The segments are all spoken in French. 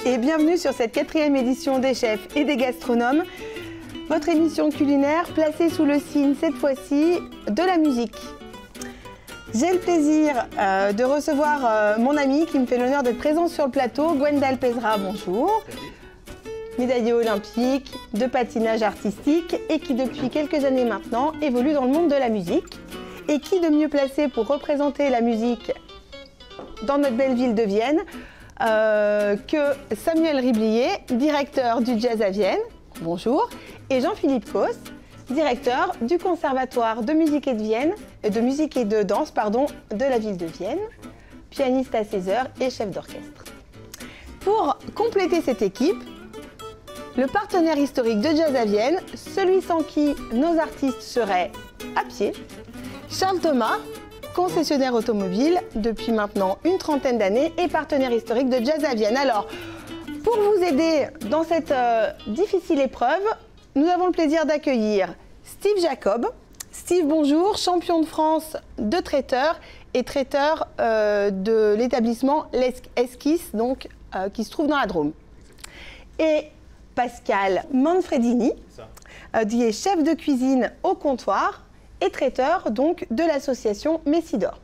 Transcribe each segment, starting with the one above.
et bienvenue sur cette 4e édition des chefs et des gastronomes. Votre émission culinaire placée sous le signe, cette fois-ci, de la musique. J'ai le plaisir de recevoir mon ami qui me fait l'honneur d'être présent sur le plateau, Gwendal Pesra, bonjour. Médaillée olympique de patinage artistique et qui depuis quelques années maintenant évolue dans le monde de la musique. Et qui de mieux placé pour représenter la musique dans notre belle ville de Vienne que Samuel Riblier, directeur du Jazz à Vienne, bonjour, et Jean-Philippe Cos, directeur du Conservatoire de musique et de danse de la ville de Vienne, pianiste à 16 heures et chef d'orchestre. Pour compléter cette équipe, le partenaire historique de Jazz à Vienne, celui sans qui nos artistes seraient à pied, Charles Thomas, concessionnaire automobile depuis maintenant une trentaine d'années et partenaire historique de Jazz à Vienne. Alors, pour vous aider dans cette difficile épreuve, nous avons le plaisir d'accueillir Steve Jacob. Steve, bonjour, champion de France de traiteur et traiteur de l'établissement Esquisse, donc qui se trouve dans la Drôme. Et Pascal Manfredini, qui est chef de cuisine au comptoir et traiteur donc de l'association Messidor.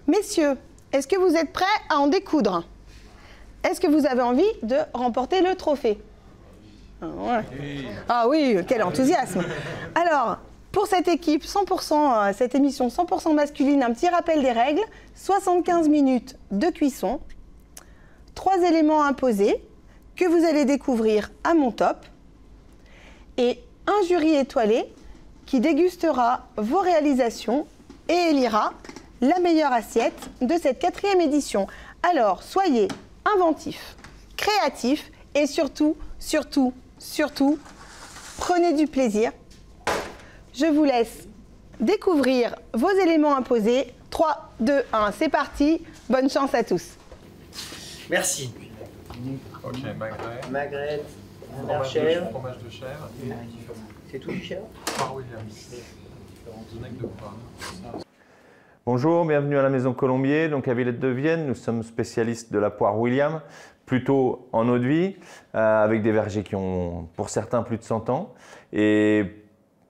Messieurs, est-ce que vous êtes prêts à en découdre? Est-ce que vous avez envie de remporter le trophée? Ah oui, quel enthousiasme! Alors, pour cette équipe 100%, cette émission 100% masculine, un petit rappel des règles. 75 minutes de cuisson, 3 éléments imposés que vous allez découvrir à mon top et un jury étoilé qui dégustera vos réalisations et élira la meilleure assiette de cette 4e édition. Alors, soyez inventifs, créatifs et surtout, prenez du plaisir. Je vous laisse découvrir vos éléments imposés. 3, 2, 1, c'est parti. Bonne chance à tous. Merci. Ok, Magret, fromage de chèvre. c'est tout du chèvre? Poire Williams. De poire. Bonjour, bienvenue à la Maison Colombier, donc à Villette de Vienne. Nous sommes spécialistes de la poire Williams, plutôt en eau de vie, avec des vergers qui ont pour certains plus de 100 ans. Et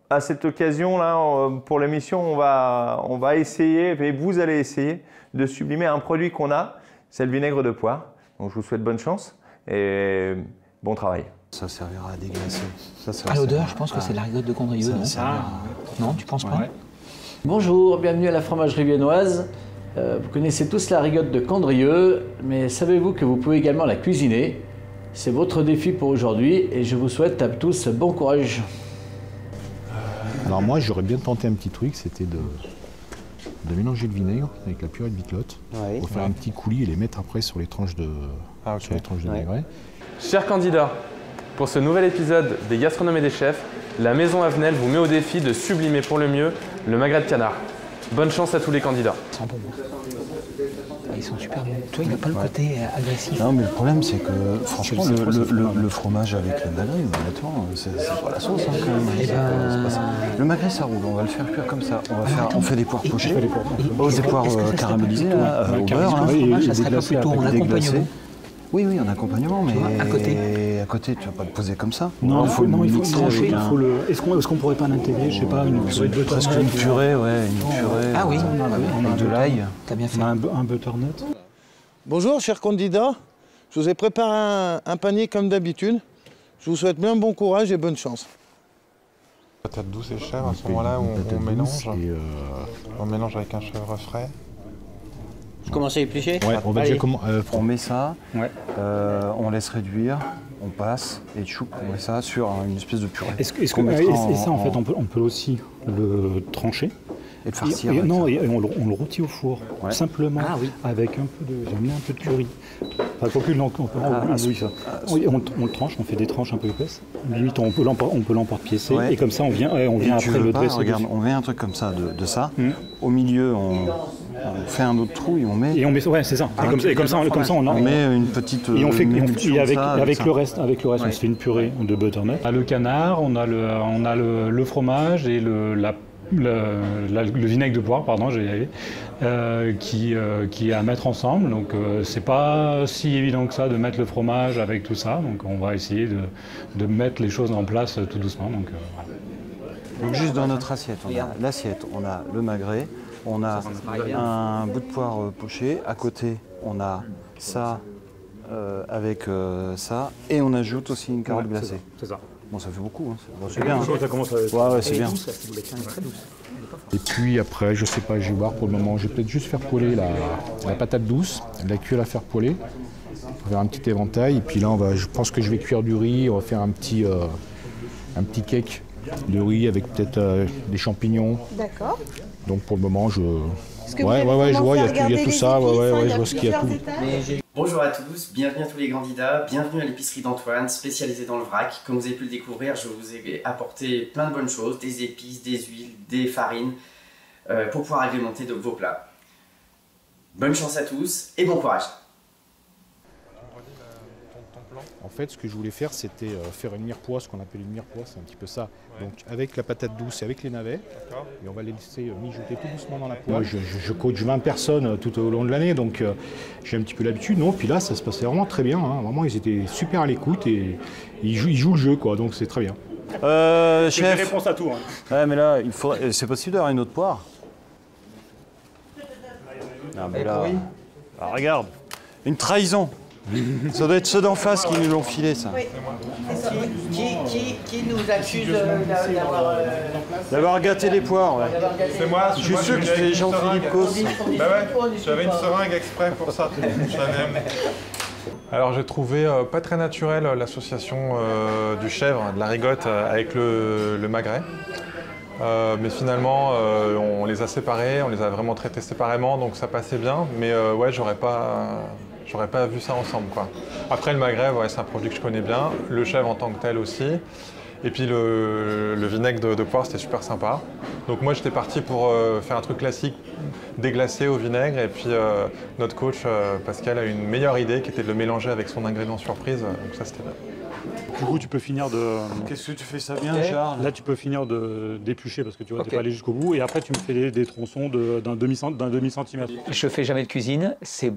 à cette occasion-là, pour l'émission, on va essayer, et vous allez essayer, de sublimer un produit qu'on a, c'est le vinaigre de poire. Donc je vous souhaite bonne chance et bon travail. Ça servira à déglacer. À l'odeur, je pense que c'est de la rigotte de Condrieu, non? Non, tu penses pas? Ouais. Bonjour, bienvenue à la fromagerie viennoise. Vous connaissez tous la rigotte de Condrieu, mais savez-vous que vous pouvez également la cuisiner? C'est votre défi pour aujourd'hui et je vous souhaite à tous bon courage. Alors moi, j'aurais bien tenté un petit truc, c'était de mélanger le vinaigre avec la purée de biquelotte pour faire un petit coulis et les mettre après sur les tranches de, vinaigret. Chers candidats, pour ce nouvel épisode des gastronomes et des chefs, la Maison Avenel vous met au défi de sublimer pour le mieux le magret de canard. Bonne chance à tous les candidats. Ils sont bons. Ils sont super bons. Toi, il n'a pas le côté agressif. Non, mais le problème, c'est que franchement, le fromage avec le magret, honnêtement, c'est pas la sauce quand même. Le magret, ça roule. On va le faire cuire comme ça. On fait des poires pochées, des poires caramélisées au beurre. Le fromage, ça serait pas plutôt en accompagnement? Oui, en accompagnement, mais à côté, tu vas pas le poser comme ça. Non, il faut trancher. Est-ce qu'on pourrait pas l'intégrer, je sais pas, une purée de presque une purée, une purée. Ah oui, avec de l'ail. T'as bien fait. On a un butternut. Bonjour, chers candidats. Je vous ai préparé un panier comme d'habitude. Je vous souhaite bien bon courage et bonne chance. Patate douce et chèvre, à ce moment-là, on mélange. On mélange avec un chèvre frais. Je commence à éplucher? Ouais, on met ça, on laisse réduire, on passe et choup, on met ça sur une espèce de purée. Et ça, en fait, on peut aussi le trancher. Et le farcir. On le rôtit au four, simplement, avec un peu de... J'ai mis un peu de curry. Enfin, faut plus on le tranche, on fait des tranches un peu épaisses. Limite, on peut l'emporte-piécer, et comme ça, on vient après le dresser. Regarde, on met un truc comme ça, de ça. Au milieu, on fait un autre trou et on met... c'est ça. Et comme ça, on met une petite... Et avec le reste, on se fait une purée de butternut. On a le canard, on a le fromage et la le vinaigre de poire, pardon, je vais y aller, qui est à mettre ensemble. Donc c'est pas si évident que ça de mettre le fromage avec tout ça. Donc on va essayer de mettre les choses en place tout doucement. Donc, voilà. Donc juste dans notre assiette, on a l'assiette, on a le magret, on a un bout de poire poché. À côté, on a ça avec ça, et on ajoute aussi une carotte glacée. C'est ça. Bon, ça fait beaucoup, hein. Bon, c'est bien. Ça commence à ouais, c'est bien. Et puis après, je sais pas, je vais voir pour le moment. Je vais peut-être juste faire poêler la patate douce, la cuire, la faire poêler. On va faire un petit éventail. Et puis là, je pense que je vais cuire du riz. On va faire un petit cake de riz avec peut-être des champignons. D'accord. Donc pour le moment, je vois, il y a tout ça. Je vois ce qu'il y a tout. Bonjour à tous, bienvenue à tous les candidats, bienvenue à l'épicerie d'Antoine, spécialisée dans le vrac. Comme vous avez pu le découvrir, je vous ai apporté plein de bonnes choses, des épices, des huiles, des farines, pour pouvoir agrémenter vos plats. Bonne chance à tous et bon courage. En fait, ce que je voulais faire, c'était faire une mirepoix, ce qu'on appelle une mirepoix, c'est un petit peu ça. Ouais. Donc avec la patate douce et avec les navets, et on va les laisser mijoter tout doucement dans la poêle. Moi, je coach 20 personnes tout au long de l'année, donc j'ai un petit peu l'habitude. Non, puis là, ça se passait vraiment très bien. Hein. Vraiment, ils étaient super à l'écoute et ils jouent le jeu, quoi. Donc c'est très bien. Chef, j'ai des réponses à tout. Hein. Ouais, mais là, c'est possible d'avoir une autre poire. Ah, mais là, regarde, une trahison. Ça doit être ceux d'en face qui nous l'ont filé, ça. Oui. Qui nous accuse d'avoir gâté les poires, ouais. C'est moi. Je suis sûr que c'est Jean-Philippe Cos. Bah ouais, j'avais une seringue exprès pour ça. Alors j'ai trouvé pas très naturel l'association du chèvre, de la rigotte avec le magret. Mais finalement, on les a séparés, on les a vraiment traités séparément, donc ça passait bien. Mais ouais, j'aurais pas vu ça ensemble, quoi. Après, le magret, ouais, c'est un produit que je connais bien. Le chèvre en tant que tel aussi. Et puis le vinaigre de poire, c'était super sympa. Donc moi, j'étais parti pour faire un truc classique, déglacé au vinaigre. Et puis notre coach, Pascal, a eu une meilleure idée qui était de le mélanger avec son ingrédient surprise. Donc ça, c'était bien. Du coup, tu peux finir de... Qu'est-ce que tu fais ça bien, Charles? Là, tu peux finir d'éplucher parce que tu vois, t'es pas allé jusqu'au bout. Et après, tu me fais des tronçons d'un demi-centimètre. Je fais jamais de cuisine. C'est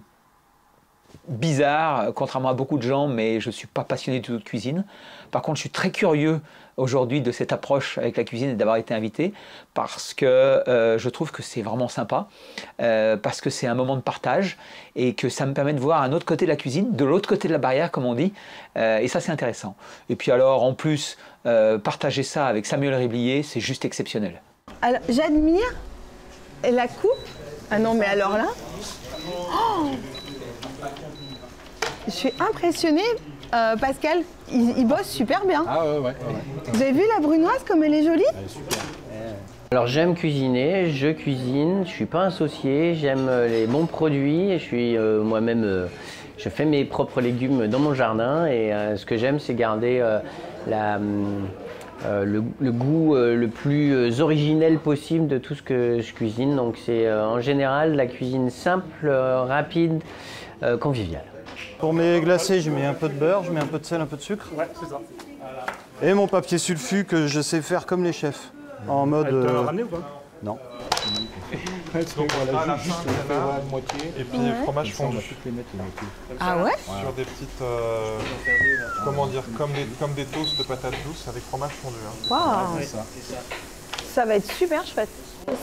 bizarre, contrairement à beaucoup de gens, mais je ne suis pas passionné du tout de cuisine. Par contre, je suis très curieux aujourd'hui de cette approche avec la cuisine et d'avoir été invité parce que je trouve que c'est vraiment sympa, parce que c'est un moment de partage et que ça me permet de voir un autre côté de la cuisine, de l'autre côté de la barrière, comme on dit, et ça, c'est intéressant. Et puis alors, en plus, partager ça avec Samuel Réblier, c'est juste exceptionnel. Alors, j'admire la coupe. Ah non, mais alors là... Oh, je suis impressionnée, Pascal, il bosse super bien. Ah ouais. Vous avez vu la brunoise comme elle est jolie? Elle est super. Alors j'aime cuisiner, je cuisine, je suis pas associé, j'aime les bons produits, je suis moi-même, je fais mes propres légumes dans mon jardin et ce que j'aime c'est garder le goût le plus originel possible de tout ce que je cuisine. Donc c'est en général la cuisine simple, rapide, conviviale. Pour mes glacés, je mets un peu de beurre, je mets un peu de sel, un peu de sucre. Ouais, c'est ça. Et mon papier sulfu que je sais faire comme les chefs. En mode... Elle t'a ramené ou pas? Non. Donc voilà, juste la moitié. Et puis fromage fondu. Ah ouais? Sur des petites... comment dire, comme des toasts de patates douces avec fromage fondu. Hein. Waouh! Ça va être super chouette.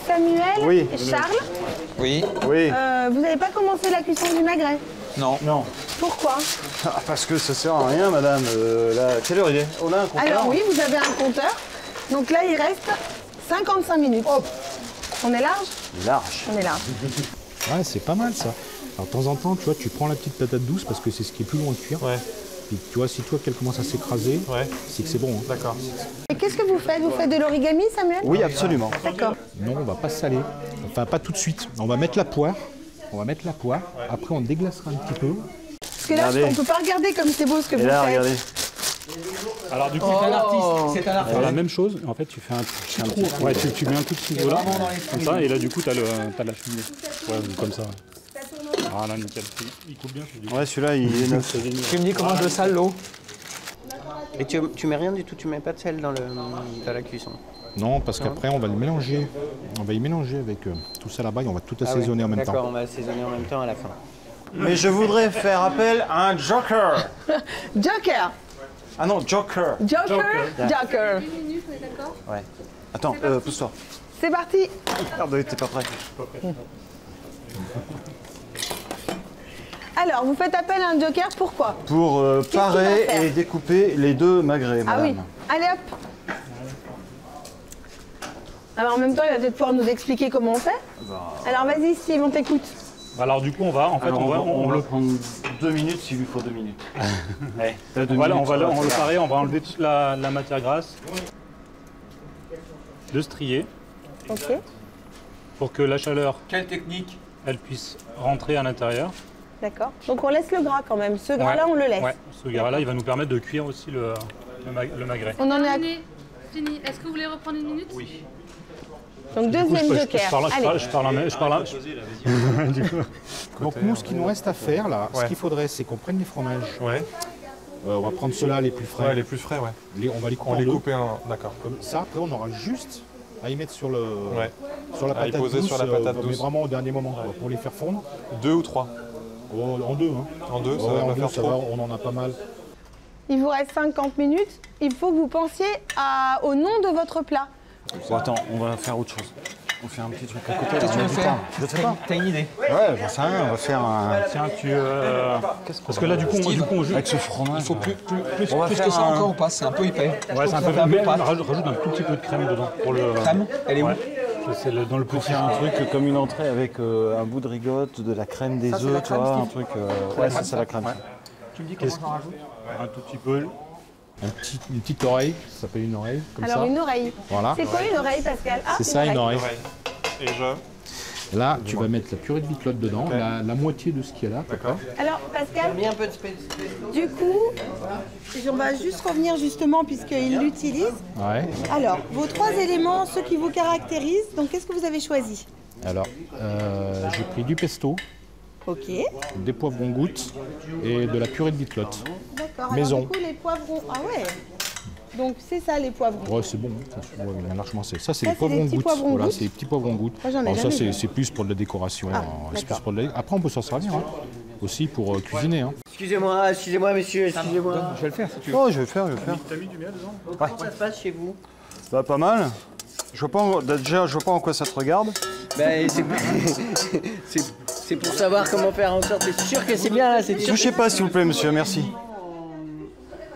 Samuel, oui. Charles, oui. Vous n'avez pas commencé la cuisson du magret? Non. Non. Pourquoi? Parce que ça sert à rien, madame. Quelle heure il est? On a un compteur? Alors oui, vous avez un compteur. Donc là, il reste 55 minutes. Hop. On est large? Large. On est large. Ouais, c'est pas mal ça. Alors de temps en temps, tu vois, tu prends la petite patate douce parce que c'est ce qui est plus long à cuire. Ouais. Puis tu vois, si toi qu'elle commence à s'écraser, c'est que c'est bon. Hein. D'accord. Et qu'est-ce que vous faites? Vous faites de l'origami, Samuel? Oui, absolument. D'accord. Non, on va pas saler. Enfin, pas tout de suite. On va mettre la poire. Après, on déglacera un petit peu. Parce que là, on peut pas regarder comme c'est beau ce que vous faites. Regardez. Alors du coup, c'est un artiste. C'est un artiste. La même chose. En fait, tu fais un petit... Ouais, tu mets un coup de ciseau là, comme ça, et là, du coup, t'as la cheminée. Ouais, comme ça. Ah là, nickel. Il coupe bien. Ouais, celui-là, il est neuf. Tu me dis comment je sale l'eau? Et tu mets rien du tout, tu mets pas de sel dans la cuisson? Non, parce qu'après on va le mélanger. On va y mélanger avec tout ça là-bas et on va tout assaisonner en même temps. D'accord, on va assaisonner en même temps à la fin. Mais je voudrais faire appel à un joker. Joker. Ah non, joker. Joker. 8 minutes, on est d'accord? Ouais. Attends, pousse-toi. C'est parti. Merde, t'es pas prêt. Alors, vous faites appel à un joker, pourquoi? Pour parer et découper les deux magrets, Ah madame. oui, allez hop. Alors en même temps, il va peut-être pouvoir nous expliquer comment on fait. Alors vas-y Steve, on t'écoute. Alors du coup, on va le prendre 2 minutes s'il lui faut 2 minutes. Ouais, on va le parer, on va enlever toute la matière grasse, le strier, pour que la chaleur, quelle technique, elle puisse rentrer à l'intérieur. D'accord. Donc on laisse le gras quand même. Ce gras-là, on le laisse. Ouais, ce gras-là, il va nous permettre de cuire aussi le magret. On en est à... Fini. Est-ce que vous voulez reprendre 1 minute? Oui. Donc deuxième joker. Je parle. Donc nous, ce qu'il nous reste à faire là, ce qu'il faudrait, c'est qu'on prenne les fromages. Ouais. On va prendre ceux-là, les plus frais. Ouais, les plus frais, ouais. On va les couper on en les deux. couper en... D'accord. Comme ça, après, on aura juste à y mettre sur la à y patate poser douce, sur la patate mais douce. vraiment au dernier moment, pour les faire fondre. 2 ou 3? En 2, hein. En 2, ça Ouais, va en pas deux, faire ça trop. va, on en a pas mal. Il vous reste 50 minutes. Il faut que vous pensiez au nom de votre plat. Bon, attends, on va faire autre chose. On fait un petit truc à côté. Qu'est-ce que tu veux faire? Je sais pas. T'as une idée? Ouais, j'en sais rien, on va faire un... Tiens, parce que là, du coup, on joue. Avec ce fromage. Il faut plus On va que faire ça un- encore ou pas? C'est un peu épais. Ouais, c'est un peu mais rajoute un tout petit peu de crème dedans. Pour le... Crème? Elle est où? C'est dans le petit. Un truc comme une entrée avec un bout de rigotte, de la crème des œufs, tu vois, un truc... Ouais, ça, c'est la crème. Tu me dis comment j'en rajoute? Un tout petit peu. Une petite oreille, ça s'appelle une oreille, comme Alors ça. une oreille. Voilà. C'est quoi une oreille, Pascal? Ah, C'est ça, une oreille. Et Là, tu vas mettre la purée de biquelotte dedans, la moitié de ce qu'il y a là. D'accord. Alors Pascal, Mis un peu de space. du coup, on va juste revenir justement puisqu'il l'utilise. Ouais. Alors, vos 3 éléments, ceux qui vous caractérisent, donc qu'est-ce que vous avez choisi? Alors, j'ai pris du pesto, Ok. des poivrons gouttes et de la purée de biquelotte. D'accord. Maison. Alors du coup, les poivrons. Ah ouais. Donc c'est ça les poivrons. Ouais, c'est bon. On a largement assez. Ça, c'est Ça, les c'est des poivrons petits gouttes. poivrons Voilà, gouttes. c'est les petits poivrons gouttes. Moi, j'en ai Alors, ça, jamais vu. c'est plus pour de la décoration. Ah, C'est plus d'accord. pour de la- Après, on peut s'en servir aussi pour cuisiner. Excusez-moi, messieurs, excusez-moi. Je vais le faire si tu veux. Oh, je vais faire. T'as mis du miel dedans? Comment ça se passe chez vous? Ça va pas mal. Je vois pas, déjà, je vois pas en quoi ça te regarde. Ben, c'est pour savoir comment faire en sorte. C'est sûr que c'est bien là, c'est sûr. Touchez pas, s'il vous plaît, monsieur, merci.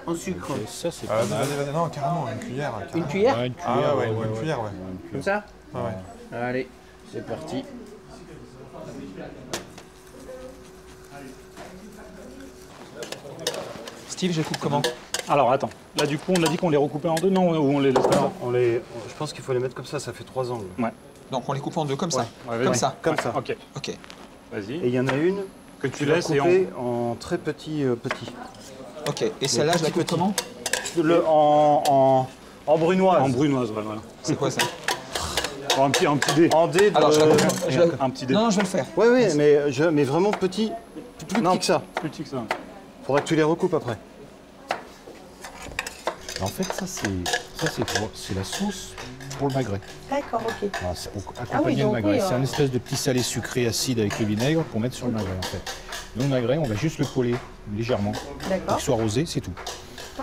En sucre. Et ça, c'est pas mal. Vas-y, non, carrément, une cuillère. Carrément. Une cuillère? Ouais, une cuillère. Ah ouais, une cuillère, ouais. Comme ça? Ah ouais. Allez, c'est parti. Steve, je coupe comment? Alors attends. Là, du coup, on a dit qu'on les recoupait en 2. Non, ou on les laisse comme ça. On les. Je pense qu'il faut les mettre comme ça fait 3 angles. Ouais. Donc on les coupe en 2 comme ça. Ouais, Comme vas-y. ça. Comme ça. Ok. Ok. Vas-y. Et il y en a une Que tu vas laisses et couper en très petits. Ok. Et celle-là, je la coupe comment? En brunoise. En brunoise, voilà. C'est quoi ça? Un petit dé. En dé de... Alors, je la coupe. Un petit dé. Non, je vais le faire. Oui, mais vraiment petit. Plus petit que ça. Plus petit que ça. Faudrait que tu les recoupes après. En fait, ça, c'est la sauce pour le magret. D'accord, ok. Voilà, c'est pour accompagner donc le magret. oui, C'est un espèce de petit salé sucré acide avec le vinaigre pour mettre sur le magret, en fait. Donc, le magret, on va juste le coller légèrement. Pour D'accord. qu'il soit rosé, c'est tout.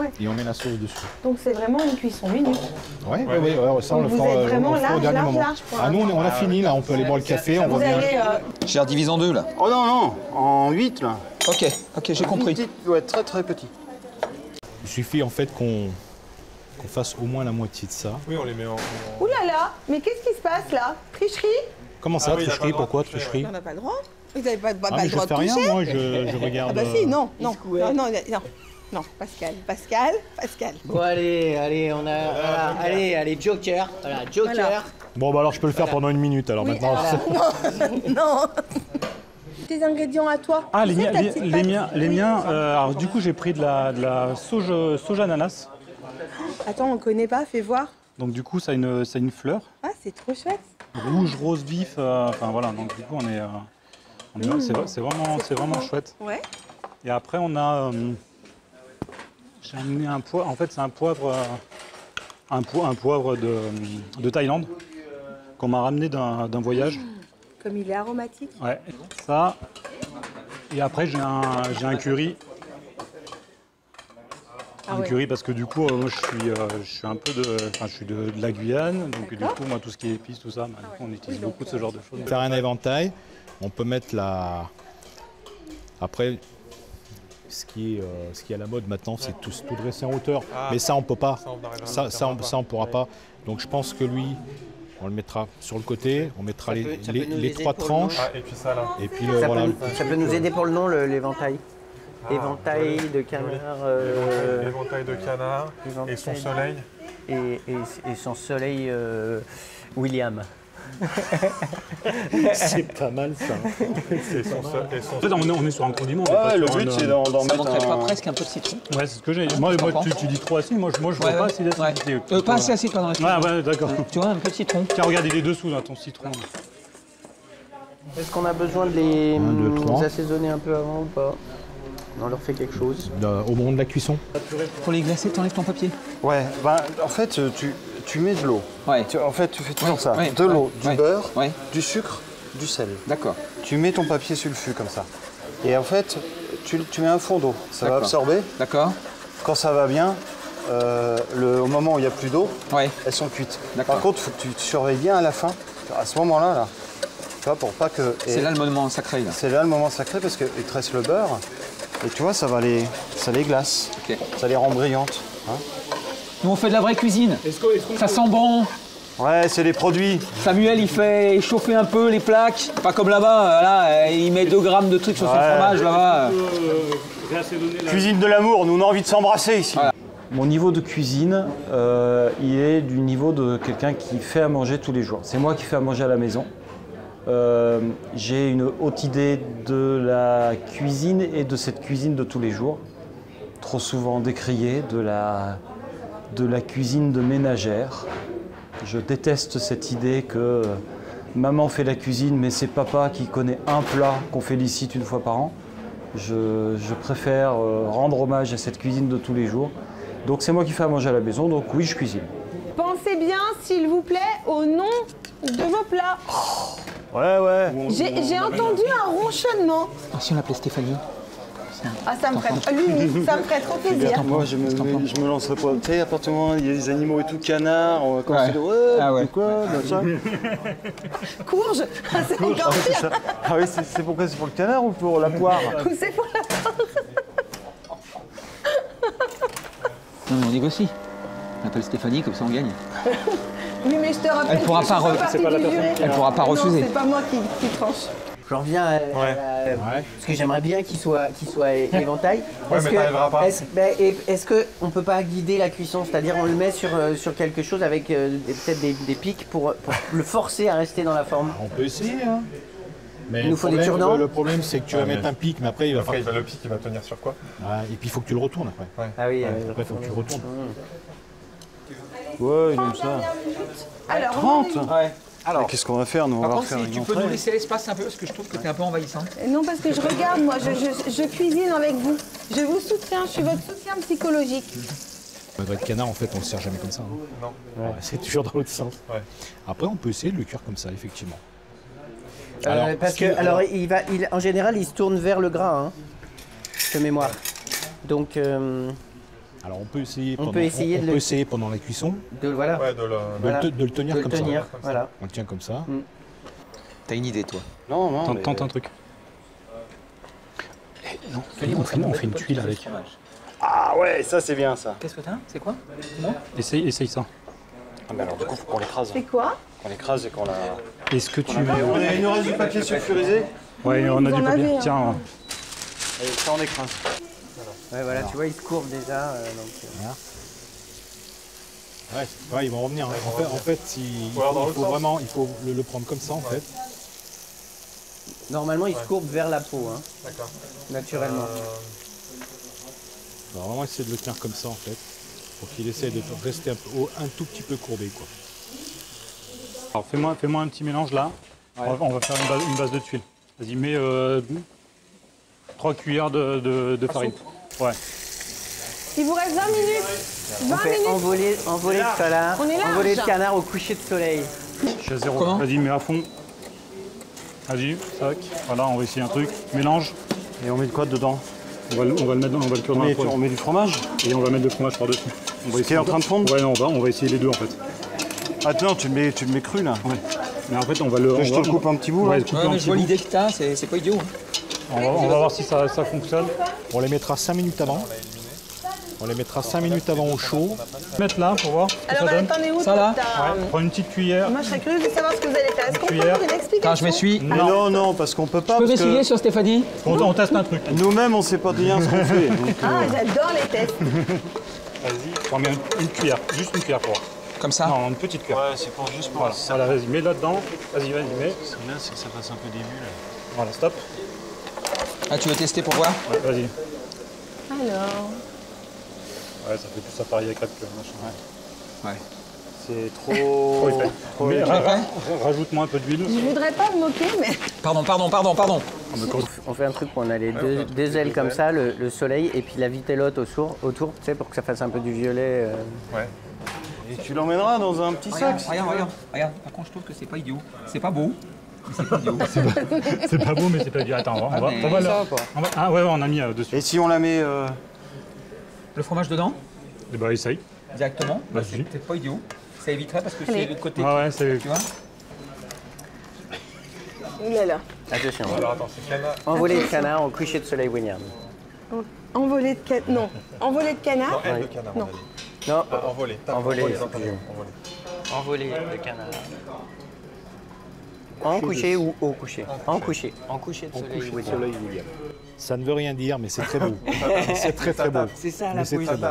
Ouais. Et on met la sauce dessus. Donc c'est vraiment une cuisson minute. Ouais, ça, Donc on le vous fera, êtes vraiment on le fera au large, dernier large, moment. large pour Ah, nous, on a fini, là. On peut aller boire le café. On Vous revient. allez. J'ai la divise en 2 là. Oh non, en 8 là. Ok, j'ai compris. Petit, ouais, très très petit. Il suffit en fait qu'on fasse au moins la moitié de ça. Oui, on les met en... Ouh là là, mais qu'est-ce qui se passe là? Tricherie? Comment ça, Ah oui, il a pas tricherie? le droit Pourquoi de toucher, tricherie? On n'a pas le droit. Vous n'avez pas, Ah, mais le je droit fais de toucher. rien, moi, je regarde. Ah bah si, non, Pascal. Bon, allez, on a. Voilà, allez, Joker. Voilà, Joker. Voilà. Bon, bah alors je peux le faire pendant une minute, alors Oui, maintenant. non. Tes ingrédients à toi. Ah, Tu sais, ta petite pâte. les miens. Alors du coup, j'ai pris de la soja ananas. Attends, on connaît pas, fais voir. Donc du coup, ça a une fleur Ah, c'est trop chouette. rouge, rose vif. Enfin voilà. Donc du coup, c'est vraiment chouette. Ouais. Et après, on a. J'ai amené un poivre. En fait, c'est un poivre de Thaïlande qu'on m'a ramené d'un voyage. Comme il est aromatique. Ouais, ça. Et après, j'ai un curry. Ah Un ouais. curry parce que du coup, moi, je suis un peu je suis de la Guyane, donc du coup, moi, tout ce qui est épices, tout ça, on utilise beaucoup de ce genre de choses. Faire un éventail, on peut mettre la. Après, ce qui est à la mode maintenant, c'est tout dresser en hauteur. Mais ça, on peut pas. Ça, on pourra pas. Donc, je pense que lui, on le mettra sur le côté. On mettra les 3 tranches. Et puis ça là. Et puis Ça peut nous aider pour le nom, l'éventail. Éventail de canard. Éventail de canard. Et son soleil. Et son soleil William. C'est pas mal ça. En fait, on est sur un condiment. Ouais, le but c'est d'en Ça mettre manquerait pas presque un peu de citron? Ouais, c'est ce que j'ai. Moi tu dis trop acide, moi je vois pas assez d'acidité. Pas assez acide, pardon. Ouais, d'accord. Tu vois, un peu de citron. Tiens, regarde, il est dessous là, ton citron. Est-ce qu'on a besoin de les assaisonner un peu avant ou pas? On leur fait quelque chose. Au moment de la cuisson. Pour les glacer, t'enlèves ton papier? Ouais, en fait, tu mets de l'eau. Ouais. En fait, tu fais toujours ça. Ouais. De l'eau, du beurre, Ouais. du sucre, du sel. D'accord. Tu mets ton papier sulfu comme ça. Et en fait, tu mets un fond d'eau. Ça va D'accord. absorber. D'accord. Quand ça va bien, au moment où il n'y a plus d'eau, elles sont cuites. Par contre, il faut que tu surveilles bien à la fin. À ce moment-là, là, tu vois, pour pas que... C'est là le moment sacré. C'est là le moment sacré parce qu'il te reste le beurre. Et tu vois, ça les glace. Okay. Ça les rend brillantes. Hein. Nous, on fait de la vraie cuisine. Ça sent bon. Ouais, c'est les produits. Samuel, il fait chauffer un peu les plaques. Pas comme là-bas, là, il met 2 grammes de trucs sur son fromage, là-bas. Cuisine de l'amour, nous on a envie de s'embrasser ici. Voilà. Mon niveau de cuisine, il est du niveau de quelqu'un qui fait à manger tous les jours. C'est moi qui fais à manger à la maison. J'ai une haute idée de la cuisine et de cette cuisine de tous les jours. Trop souvent décriée, de la cuisine de ménagère. Je déteste cette idée que maman fait la cuisine, mais c'est papa qui connaît un plat qu'on félicite une fois par an. Je préfère rendre hommage à cette cuisine de tous les jours. Donc c'est moi qui fais à manger à la maison, donc oui, je cuisine. Pensez bien, s'il vous plaît, au nom de vos plats. Ouais. J'ai entendu un ronchonnement. Si on l'appelait Stéphanie. Ah, ça me ferait trop plaisir. Moi, je me lancerai pas. Tu sais, à partir du moment où il y a des animaux et tout, canards, on va commencer de quoi ça. Courge, c'est encore pire. Ah oui, c'est pourquoi? C'est pour le canard ou pour la poire? Ou c'est pour la poire. Non, mais on négocie. On appelle Stéphanie, comme ça on gagne. Oui, mais je te rappelle Elle pourra que pas je fais partie du jury. Elle pourra pas refuser. Non, c'est pas moi qui tranche. J'en reviens parce que j'aimerais bien qu'il soit éventail. Ouais, mais t'arriveras pas. Est-ce qu'on ne peut pas guider la cuisson? C'est-à-dire on le met sur quelque chose avec peut-être des pics pour le forcer à rester dans la forme? On peut essayer, hein. Mais il nous faut des cure-dents. Le problème, c'est que tu vas mettre un pic, mais après, le pic, il va tenir sur quoi? Et puis, il faut que tu le retournes après. Ouais. Ah oui. Après, il faut que tu le retournes. Ouais, il aime ça. Alors, 30 Ouais. Alors, qu'est-ce qu'on va faire? Nous, on va Par contre, refaire si une tu peux entrée. nous laisser l'espace un peu, parce que je trouve que tu es un peu envahissant. Non, parce que je regarde, moi, je cuisine avec vous. Je vous soutiens, je suis votre soutien psychologique. Le magret de canard, en fait, on le sert jamais comme ça. Hein. Non. Ouais, c'est toujours dans l'autre sens. Ouais. Après, on peut essayer de le cuire comme ça, effectivement. En général, il se tourne vers le gras, hein, de mémoire. Donc, alors, on peut essayer pendant la cuisson de le tenir comme ça. Voilà. On le tient comme ça. T'as une idée, toi? Non, Tente un truc. Non, on fait une tuile avec. Ah ouais, ça c'est bien ça. Qu'est-ce que t'as? C'est quoi? Essaye ça. Ah mais alors du coup, faut qu'on l'écrase. C'est quoi? Qu'on l'écrase et qu'on la... Est-ce que tu... Il nous reste du papier sulfurisé? Ouais, on a du papier. avez, Tiens. Allez, ça on écrase. Ouais, voilà, tu vois, il se courbe déjà. Ouais, ils vont revenir. En fait, il faut le prendre comme ça, en fait. Normalement, il se courbe vers la peau, hein. D'accord. Naturellement. On va vraiment essayer de le tenir comme ça, en fait, pour qu'il essaie de rester un tout petit peu courbé, quoi. Alors, fais-moi un petit mélange là. Ouais. On va faire une base de tuile. Vas-y, mets 3 cuillères de farine. Ouais. Il vous reste 20 minutes. 20 On fait minutes. envolée de canard, On est large. envolée de canard au coucher de soleil. Je suis à 0. Comment? Vas-y, mets à fond. Vas-y, sac. Voilà, on va essayer un truc. Mélange. Et on met de quoi dedans? On va le mettre dans, on va le cuire dans la poêle. On met du fromage? Et on va mettre le fromage par-dessus. Qui est en train de fondre? Ouais, non, on va essayer les deux en fait. Attends, tu le mets cru là? Ouais. Mais en fait, on va le. Je te le coupe un petit bout. Ouais, mais je vois l'idée que t'as, c'est pas idiot. On va voir si ça fonctionne. On les mettra 5 minutes avant. On les mettra 5 minutes avant au chaud. Mettre là pour voir ce que Alors, ça donne. t'en es où Ça, là? Prends une petite cuillère. Moi, je serais curieuse de savoir ce que vous allez faire. Est-ce qu'on peut cuillère. avoir une explication? Attends, je m'essuie. Non, parce qu'on peut pas. Tu peux parce que m'essuyer sur Stéphanie? On teste un truc. Nous-mêmes, on sait pas bien ce qu'on fait. donc, Ah, j'adore les tests. Vas-y, prends bien une cuillère. Juste une cuillère pour voir. Comme ça? Non, une petite cuillère. Ouais, c'est pour juste pour. Voilà, vas-y, mets là-dedans. Vas-y, mets. C'est bien, c'est que ça fasse un peu des bulles. Voilà, stop. Ah, tu veux tester pour voir? Ouais, vas-y. Alors. Ouais, ça fait plus appareil à crêpes que machin. Ouais. C'est trop. Trop épais. Mais rajoute-moi un peu d'huile. Je voudrais pas me moquer, mais. Pardon. On fait un truc où on a les deux ailes comme ça, le soleil, et puis la vitellotte autour, tu sais, pour que ça fasse un peu du violet. Ouais. Et tu l'emmèneras dans un petit sac. Regarde. Par contre, je trouve que c'est pas idiot. C'est pas beau. Mais c'est pas idiot. C'est pas beau, mais c'est pas idiot. Attends, on va là. Ah ouais, on a mis dessus. Et si on la met. Le fromage dedans? Eh ben, essaye. Directement? Vas-y. C'est peut-être pas idiot. Ça éviterait parce que c'est le côté. Ah ouais, c'est. Tu vois? Ouh là là. Attention. Alors attends, c'est canard. Envolée de canard au coucher de soleil William. Envolée de canard. Non. Envolée de canard. Non, aile de canard. Non. Non, Envolée. envolée. Envolée. Envolée de canard. En coucher ou au coucher? En coucher. En coucher de soleil William. Ça ne veut rien dire, mais c'est très beau. C'est très très beau. C'est ça la Mais c'est pouille. très beau.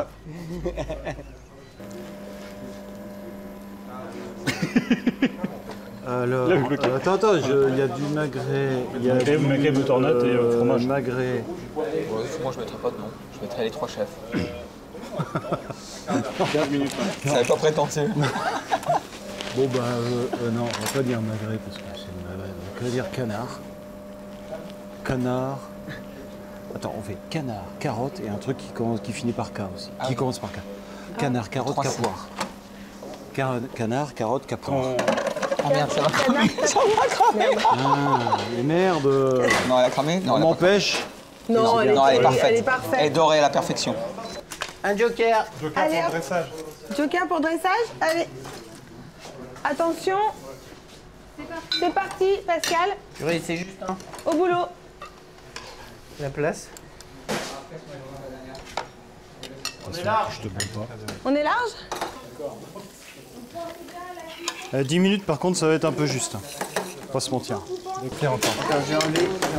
Alors, attends, il y a du magret. Il y a du magret butternut et fromage. Magret. Moi, je mettrais pas de nom. Je mettrais les 3 chefs. 15 minutes. Ça n'est pas prétentieux. Bon, bah, non, on va pas dire magret parce que c'est une magret. On va dire canard. Canard. Attends, on fait canard, carotte et un truc qui finit par K aussi. Ah qui oui. commence par K. Canard, carotte, capoire. Canard, carotte, capoire. Oh merde, ça va cramer. Ça va cramer. Ah, mais merde. Non, elle a cramé. Non, On m'empêche. Non, elle est parfaite. Elle est parfaite. Elle est dorée à la perfection. Un joker. Joker Allez, pour hop. le dressage. Joker pour dressage. Allez. Attention. C'est parti, Pascal. Oui, c'est juste un. Au boulot. La place. Je te demande pas. On est large? 10 minutes, par contre, ça va être un peu juste. Faut pas se mentir. Pire encore. Attends, j'ai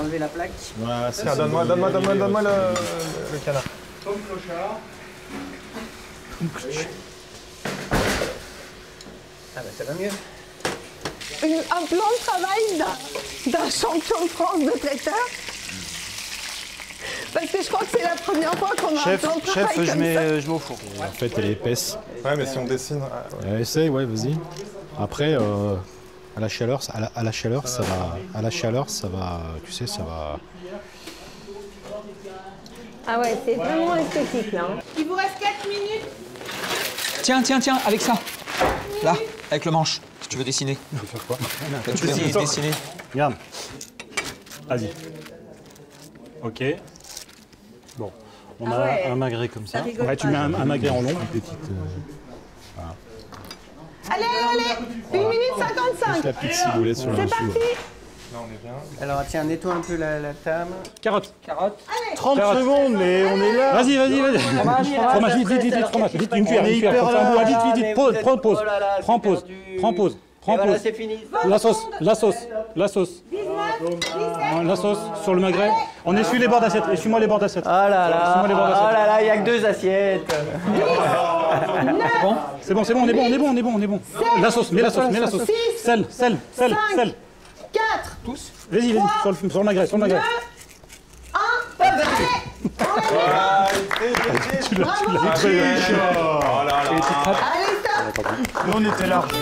enlevé la plaque. Voilà, tiens, donne-moi le canard. Tom Clochard. Ah bah ça va mieux. Un plan de travail d'un champion de France de traiteur. Parce que je crois que c'est la première fois qu'on a un plan de travail comme ça. je mets au four. En fait, elle est épaisse. Ouais, mais si on dessine. Essaye, ouais, vas-y. Après, à la chaleur, ça va. À la chaleur, ça va. Tu sais, ça va. Ah ouais, c'est vraiment esthétique là. Il vous reste 4 minutes. Tiens, avec ça. Là, avec le manche, si tu veux dessiner. Tu veux faire quoi? Tu veux dessiner. Regarde. Vas-y. Ok. Bon. On a ouais. un magret comme ça. Ça rigole Ouais, tu pas. mets un magret en long. Allez, 1 minute 55. La petite ciboulette sur le C'est dessus. parti. Là, on est bien. Alors tiens, nettoie un peu la table. Carotte. 30 secondes, mais on est là. Vas-y. Fromage, vite, fromage. Vite, une cuillère, comme ça. Ouais, vite. Prends pause. Prends pause. Voilà, c'est fini. La sauce. La sauce sur le magret. On essuie les bords d'assiette. Essuie-moi les bords d'assiette. Oh là Essuie-moi les bords d'assiette. là, il n'y a que 2 assiettes. C'est bon, on est bon. La sauce, mets la sauce. Sel. 4. Vas-y, sur le magret. 2, 1. Tu l'as très Allez, stop. Nous, on était large.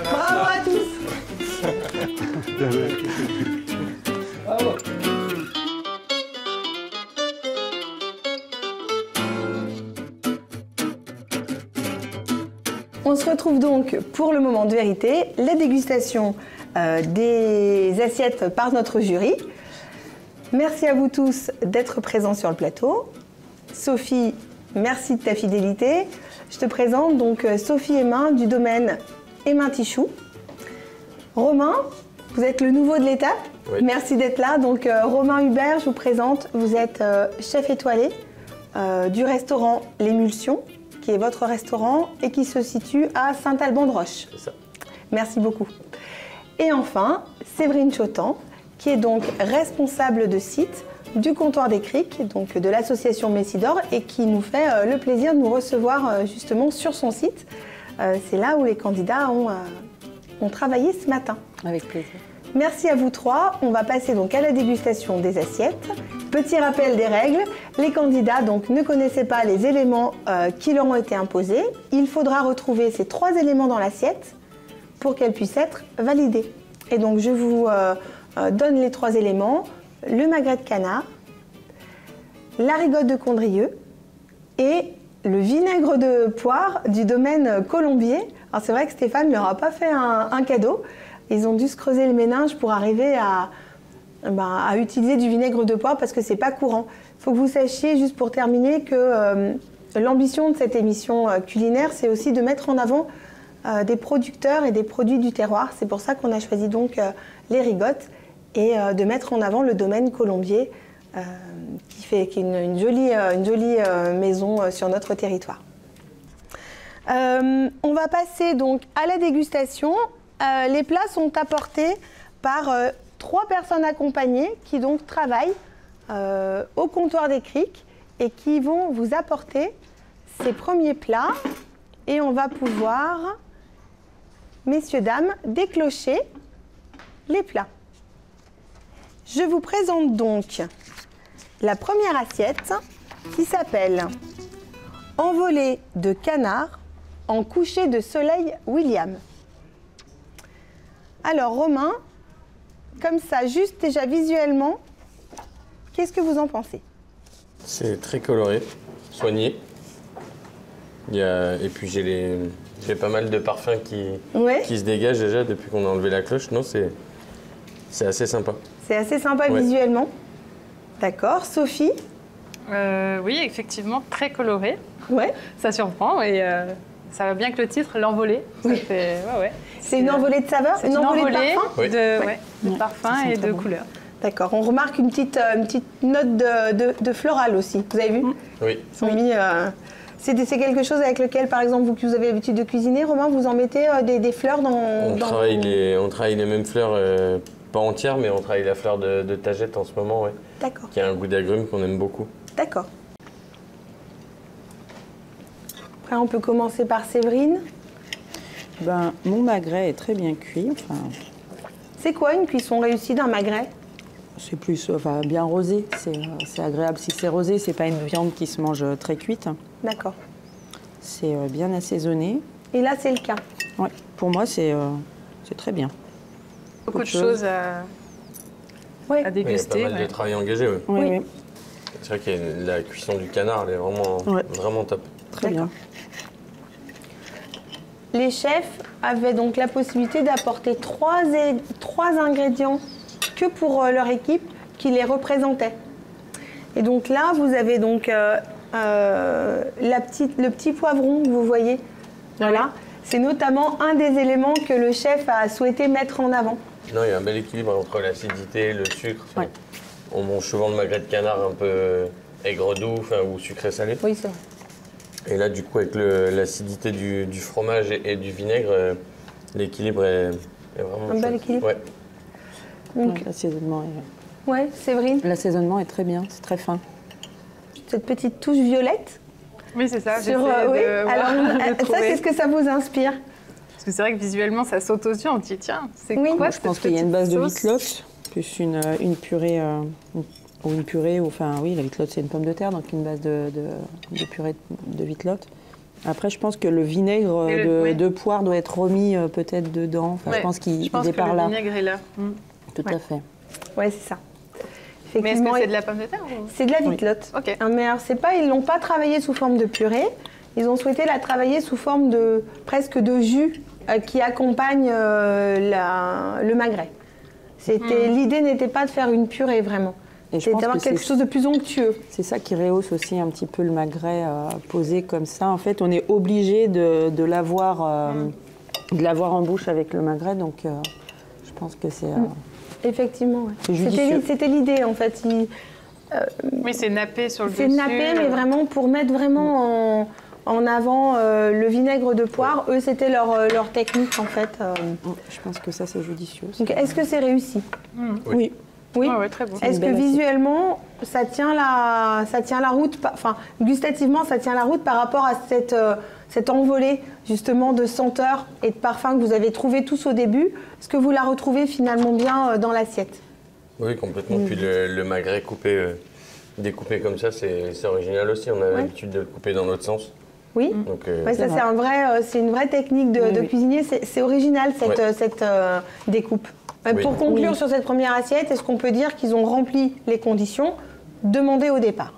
Bravo à tous. On se retrouve donc pour le moment de vérité, la dégustation des assiettes par notre jury. Merci à vous tous d'être présents sur le plateau. Sophie, merci de ta fidélité. Je te présente donc Sophie Hémin du domaine Hémin Tichou. Romain, vous êtes le nouveau de l'étape. Oui. Merci d'être là. Donc Romain Hubert, je vous présente. Vous êtes chef étoilé du restaurant L'Émulsion, qui est votre restaurant et qui se situe à Saint-Alban-de-Roche. C'est ça. Merci beaucoup. Et enfin, Séverine Chotan, qui est donc responsable de site du comptoir des Criques, donc de l'association Messidor, et qui nous fait le plaisir de nous recevoir justement sur son site. C'est là où les candidats ont travaillé ce matin. Avec plaisir. Merci à vous trois. On va passer donc à la dégustation des assiettes. Petit rappel des règles. Les candidats donc ne connaissaient pas les éléments qui leur ont été imposés. Il faudra retrouver ces 3 éléments dans l'assiette pour qu'elle puisse être validée. Et donc je vous donne les 3 éléments. Le magret de canard, la rigotte de Condrieu et le vinaigre de poire du domaine Colombier. Alors c'est vrai que Stéphane ne leur a pas fait un cadeau. Ils ont dû se creuser le méninge pour arriver à utiliser du vinaigre de poire parce que c'est pas courant. Il faut que vous sachiez, juste pour terminer, que l'ambition de cette émission culinaire, c'est aussi de mettre en avant des producteurs et des produits du terroir. C'est pour ça qu'on a choisi donc les rigottes et de mettre en avant le domaine Colombier qui est une jolie maison sur notre territoire. On va passer donc à la dégustation. Les plats sont apportés par 3 personnes accompagnées qui donc travaillent au comptoir des Criques et qui vont vous apporter ces premiers plats. Et on va pouvoir, messieurs, dames, déclocher les plats. Je vous présente donc la première assiette qui s'appelle Envolée de canard en coucher de soleil William. Alors Romain, comme ça, juste déjà visuellement, qu'est-ce que vous en pensez? C'est très coloré, soigné. Et puis j'ai pas mal de parfums qui se dégagent déjà depuis qu'on a enlevé la cloche. Non, c'est assez sympa. C'est assez sympa visuellement. D'accord. Sophie? Oui, effectivement, très coloré. Ouais. Ça surprend et ça va bien que le titre, l'envolée. Oui. C'est une envolée de saveurs, une envolée de parfum, de parfum et de couleurs. D'accord. On remarque une petite note de floral aussi. Vous avez vu? Oui. Ils ont mis, c'est quelque chose avec lequel, par exemple, vous avez l'habitude de cuisiner, Romain, vous en mettez des fleurs dans... On travaille les mêmes fleurs, pas entières, mais on travaille la fleur de tagette en ce moment, ouais. D'accord. Qui a un goût d'agrumes qu'on aime beaucoup. D'accord. Après, on peut commencer par Séverine. Mon magret est très bien cuit. C'est quoi une cuisson réussie d'un magret? C'est plus bien rosé. C'est agréable. Si c'est rosé, c'est pas une viande qui se mange très cuite. D'accord. C'est bien assaisonné. Et là, c'est le cas. Ouais. Pour moi, c'est très bien. Beaucoup de choses à déguster. Il y a pas mal de travail engagé, oui. Oui. C'est vrai que la cuisson du canard, elle est vraiment top. Très bien. Les chefs avaient donc la possibilité d'apporter 3 ingrédients que pour leur équipe qui les représentaient. Et donc là, vous avez donc le petit poivron que vous voyez. Voilà. C'est notamment un des éléments que le chef a souhaité mettre en avant. Non, il y a un bel équilibre entre l'acidité, le sucre. Ouais. On mange souvent le magret de canard un peu aigre-doux ou sucré-salé. Oui, c'est vrai. Et là, du coup, avec l'acidité du fromage et du vinaigre, l'équilibre est vraiment un bel équilibre. Ouais. Donc, l'assaisonnement est... Ouais, Séverine. L'assaisonnement est très bien, c'est très fin. Cette petite touche violette. Oui, c'est ça. Oui. Alors, ça, qu'est-ce que ça vous inspire? Parce que c'est vrai que visuellement, ça saute aux yeux. On dit, tiens, c'est quoi? Je pense qu'il y a une base de wheatlox, plus une purée, ou une purée, la wheatlox, c'est une pomme de terre, donc une base de purée de wheatlox. Après, je pense que le vinaigre de poire doit être remis peut-être dedans. Je pense qu'il est par là. Le vinaigre est là. Tout à fait. Oui, c'est ça. Mais est-ce que c'est de la pomme de terre ou... C'est de la wheatlox. Ok. Mais alors, ils l'ont pas travaillé sous forme de purée. ils ont souhaité la travailler sous forme de presque de jus qui accompagne le magret. L'idée n'était pas de faire une purée vraiment. C'est d'avoir quelque chose de plus onctueux. C'est ça qui rehausse aussi un petit peu le magret posé comme ça. En fait, on est obligé de l'avoir en bouche avec le magret, donc je pense que c'est... Effectivement, ouais. C'est judicieux. C'était l'idée en fait. Oui, c'est nappé sur le dessus. C'est nappé, mais vraiment pour mettre vraiment en avant le vinaigre de poire. Eux, c'était leur technique en fait. Je pense que ça, c'est judicieux. Donc, est-ce que c'est réussi? Oui. Oui, ouais, très bon. Est-ce que visuellement, ça tient la route, enfin, gustativement, ça tient la route par rapport à cette envolée justement de senteurs et de parfums que vous avez trouvé tous au début? Est-ce que vous la retrouvez finalement bien dans l'assiette? Oui, complètement. Puis le magret découpé comme ça, c'est original aussi. On a l'habitude de le couper dans l'autre sens. Oui, donc, ça c'est une vraie technique de cuisinier. C'est original cette découpe. Pour conclure sur cette première assiette, est-ce qu'on peut dire qu'ils ont rempli les conditions demandées au départ?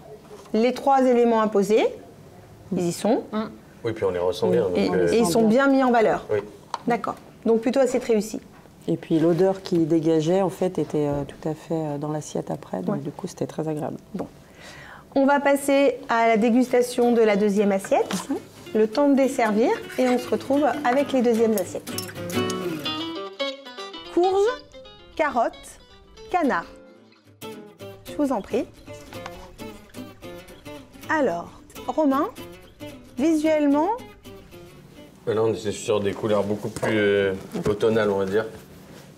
Les 3 éléments imposés, ils y sont. Oui, puis on les ressent bien. Et ils sont bien mis en valeur. Oui. D'accord. Donc plutôt assez réussi. Et puis l'odeur qui dégageait, en fait, était tout à fait dans l'assiette après. Donc du coup, c'était très agréable. Bon. On va passer à la dégustation de la deuxième assiette. Le temps de desservir et on se retrouve avec les deuxièmes assiettes. Courges, carottes, canard. Je vous en prie. Alors, Romain, visuellement... Là, on est sur des couleurs beaucoup plus automnales, on va dire.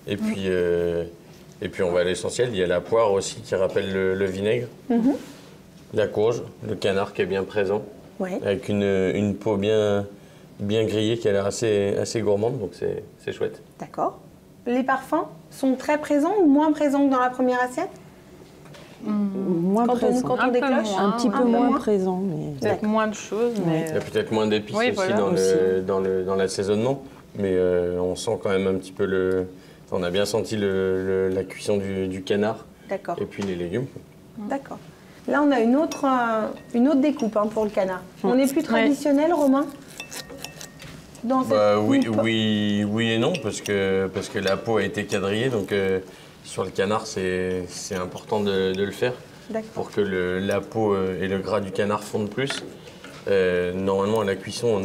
Et puis on va à l'essentiel. Il y a la poire aussi qui rappelle le vinaigre. La courge, le canard qui est bien présent. Avec une peau bien grillée qui a l'air assez gourmande, donc c'est chouette. D'accord. Les parfums sont très présents ou moins présents que dans la première assiette? Moins présent. Quand on décloche un petit peu moins présent. Peut-être moins de choses. Mais... Il y a peut-être moins d'épices dans l'assaisonnement, mais on sent quand même un petit peu on a bien senti la cuisson du canard. D'accord. Et puis les légumes. D'accord. Là, on a une autre découpe pour le canard. On est plus traditionnel, Romain, dans cette oui et non, parce que la peau a été quadrillée, donc sur le canard, c'est important de le faire pour que la peau et le gras du canard fondent plus. Normalement, à la cuisson,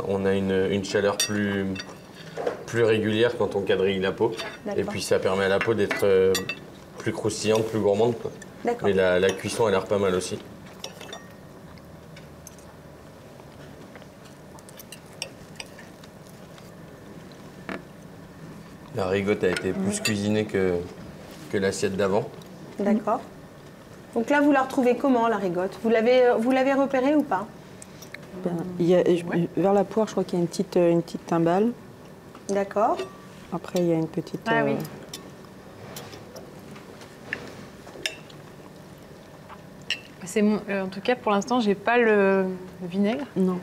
on a une chaleur plus régulière quand on quadrille la peau, et puis ça permet à la peau d'être plus croustillante, plus gourmande, quoi. Mais la cuisson a l'air pas mal aussi. La rigotte a été plus cuisinée que l'assiette d'avant. D'accord. Donc là, vous la retrouvez comment, la rigotte? Vous l'avez repérée ou pas? Vers la poire, je crois qu'il y a une petite timbale. D'accord. Après, il y a une petite... Ah oui. En tout cas, pour l'instant, j'ai pas le vinaigre. Non.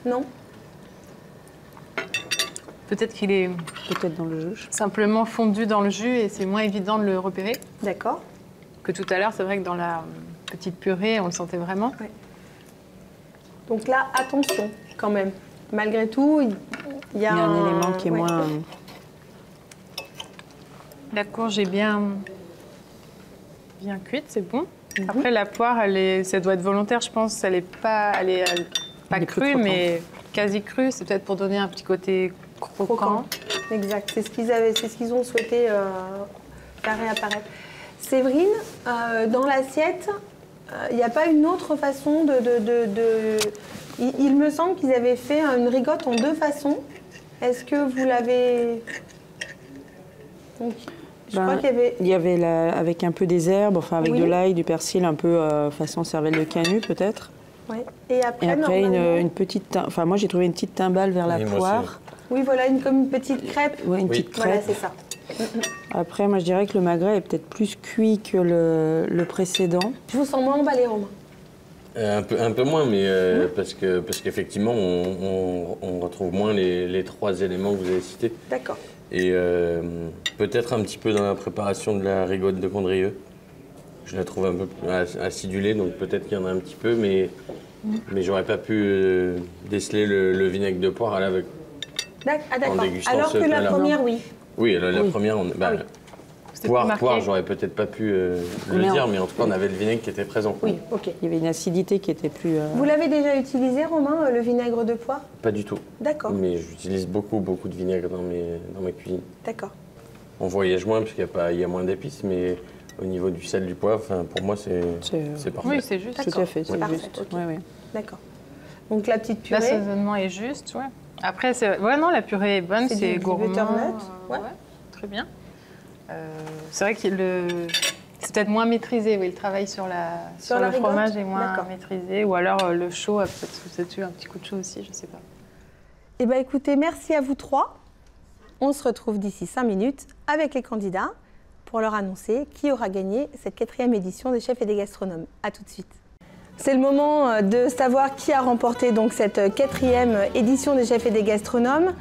Non. Peut-être qu'il est dans le jus. Simplement fondu dans le jus et c'est moins évident de le repérer. D'accord. Que tout à l'heure, c'est vrai que dans la petite purée, on le sentait vraiment. Ouais. Donc là, attention quand même. Malgré tout, il y a un élément qui est moins... La courge est bien cuite, c'est bon. Après, la poire, ça doit être volontaire, je pense. Elle n'est pas crue, mais quasi crue. C'est peut-être pour donner un petit côté croquant. Exact. C'est ce qu'ils ont souhaité faire réapparaître. Séverine, dans l'assiette, il n'y a pas une autre façon Il me semble qu'ils avaient fait une rigotte en 2 façons. Est-ce que vous l'avez... Je crois qu'il y avait avec un peu des herbes, avec de l'ail, du persil, un peu façon cervelle de canut peut-être. Ouais. Et après une petite... Enfin, moi j'ai trouvé une petite timbale vers la poire. Oui, voilà, comme une petite crêpe. Oui, une petite crêpe. Voilà, c'est ça. Après, moi je dirais que le magret est peut-être plus cuit que le précédent. Je vous sens moins emballé, Romain. Un peu moins, mais parce qu'effectivement, on retrouve moins les 3 éléments que vous avez cités. D'accord. Et peut-être un petit peu dans la préparation de la rigotte de Condrieu. Je la trouve un peu acidulée, donc peut-être qu'il y en a un petit peu, mais Mais j'aurais pas pu déceler le vinaigre de poire avec. Ah d'accord. dégustant Alors ce que la plat-là. première, oui. Oui, la Oui. première, Ah oui. C'était plus marqué. poire, j'aurais peut-être pas pu le Mais dire, mais en tout cas, on avait le vinaigre qui était présent. Oui, ok. Il y avait une acidité qui était plus. Vous l'avez déjà utilisé, Romain, le vinaigre de poire? Pas du tout. D'accord. Mais j'utilise beaucoup de vinaigre dans ma cuisine. D'accord. On voyage moins parce qu'il y a moins d'épices, mais au niveau du sel, du poivre, pour moi, c'est parfait. Oui, c'est juste. Tout à fait, c'est Parfait, juste. ok. Ouais, ouais. D'accord. Donc la petite purée. L'assaisonnement est juste, ouais. Après, non, la purée est bonne, C'est c'est du gourmand. butternut, ouais. Très bien. C'est vrai que c'est peut-être moins maîtrisé, oui, le travail sur la le rigotte. fromage est moins D'accord. maîtrisé. Ou alors le chaud a peut-être eu un petit coup de chaud aussi, je sais pas. Eh bien écoutez, merci à vous trois. On se retrouve d'ici 5 minutes avec les candidats pour leur annoncer qui aura gagné cette 4e édition des chefs et des gastronomes. A tout de suite. C'est le moment de savoir qui a remporté donc cette 4e édition des chefs et des gastronomes.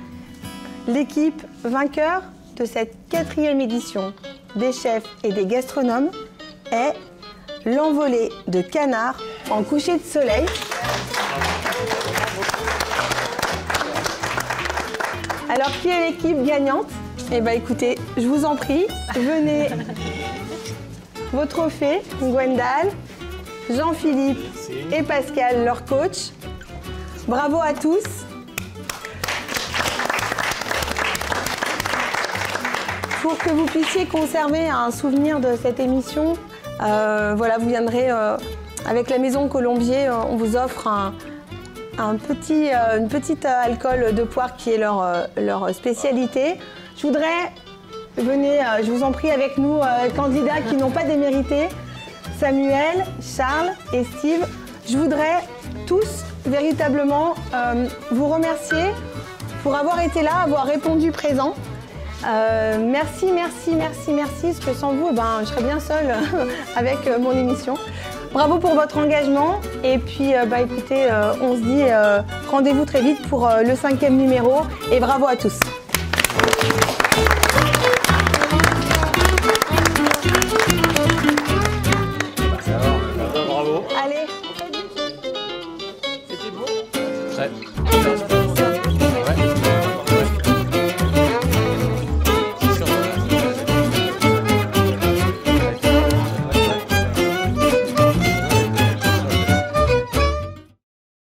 L'équipe vainqueur de cette 4e édition des chefs et des gastronomes est l'envolée de canard en coucher de soleil. Alors, qui est l'équipe gagnante? Eh bien, écoutez, je vous en prie, venez. Vos trophées, Gwendal, Jean-Philippe et Pascal, leur coach. Bravo à tous. Pour que vous puissiez conserver un souvenir de cette émission, voilà, vous viendrez avec la Maison Colombier, on vous offre une petite alcool de poire qui est leur spécialité. Je vous en prie avec nous, candidats qui n'ont pas démérité, Samuel, Charles et Steve. Je voudrais tous véritablement vous remercier pour avoir été là, avoir répondu présent. Merci, parce que sans vous, je serais bien seule avec mon émission. Bravo pour votre engagement et puis écoutez, on se dit rendez-vous très vite pour le 5e numéro et bravo à tous.